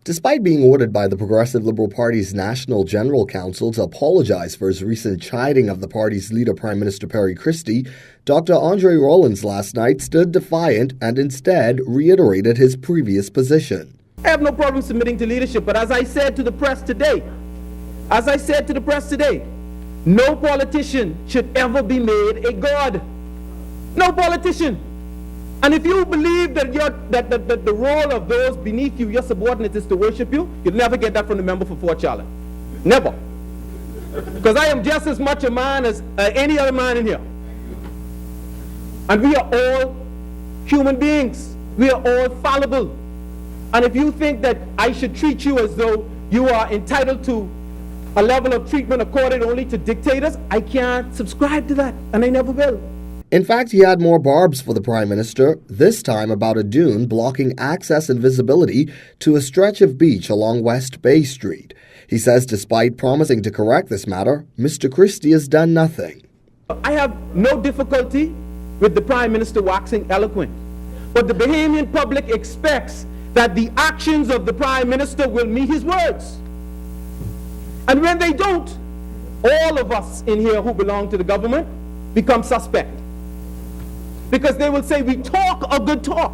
Despite being ordered by the Progressive Liberal Party's National General Council to apologize for his recent chiding of the party's leader, Prime Minister Perry Christie, Dr. Andrea Rollins last night stood defiant and instead reiterated his previous position. I have no problem submitting to leadership, but as I said to the press today, no politician should ever be made a god. No politician. And if you believe that the role of those beneath you, your subordinates, is to worship you, you'll never get that from the member for Fort Charlotte. Never. Because I am just as much a man as any other man in here. And we are all human beings. We are all fallible. And if you think that I should treat you as though you are entitled to a level of treatment accorded only to dictators, I can't subscribe to that, and I never will. In fact, he had more barbs for the Prime Minister, this time about a dune blocking access and visibility to a stretch of beach along West Bay Street. He says despite promising to correct this matter, Mr. Christie has done nothing. I have no difficulty with the Prime Minister waxing eloquent, but the Bahamian public expects that the actions of the Prime Minister will meet his words. And when they don't, all of us in here who belong to the government become suspect. Because they will say we talk a good talk,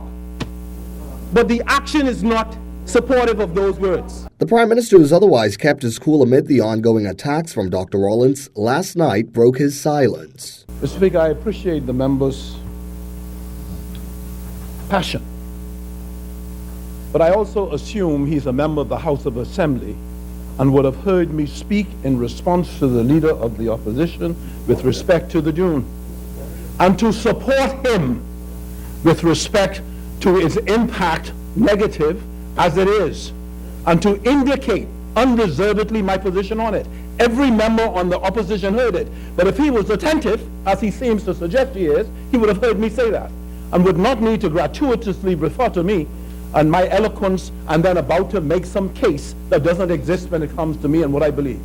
but the action is not supportive of those words. The Prime Minister, who's otherwise kept his cool amid the ongoing attacks from Dr. Rollins, last night broke his silence. Mr. Speaker, I appreciate the members' passion, but I also assume he's a member of the House of Assembly and would have heard me speak in response to the leader of the opposition with respect to the dune, and to support him with respect to its impact, negative as it is, and to indicate unreservedly my position on it. Every member on the opposition heard it, but if he was attentive, as he seems to suggest he is, he would have heard me say that, and would not need to gratuitously refer to me and my eloquence and then about to make some case that doesn't exist when it comes to me and what I believe.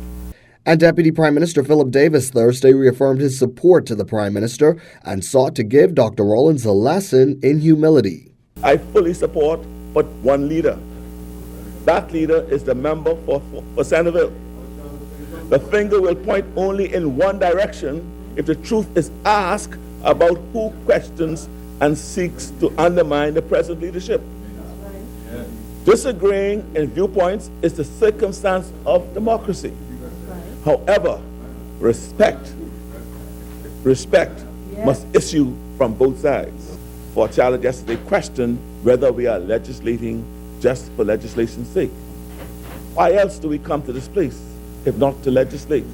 And Deputy Prime Minister Philip Davis Thursday reaffirmed his support to the Prime Minister and sought to give Dr. Rollins a lesson in humility. I fully support but one leader. That leader is the member for Centerville. The finger will point only in one direction if the truth is asked about who questions and seeks to undermine the present leadership. Disagreeing in viewpoints is the circumstance of democracy. However, respect must issue from both sides. For Charlotte yesterday questioned whether we are legislating just for legislation's sake. Why else do we come to this place if not to legislate?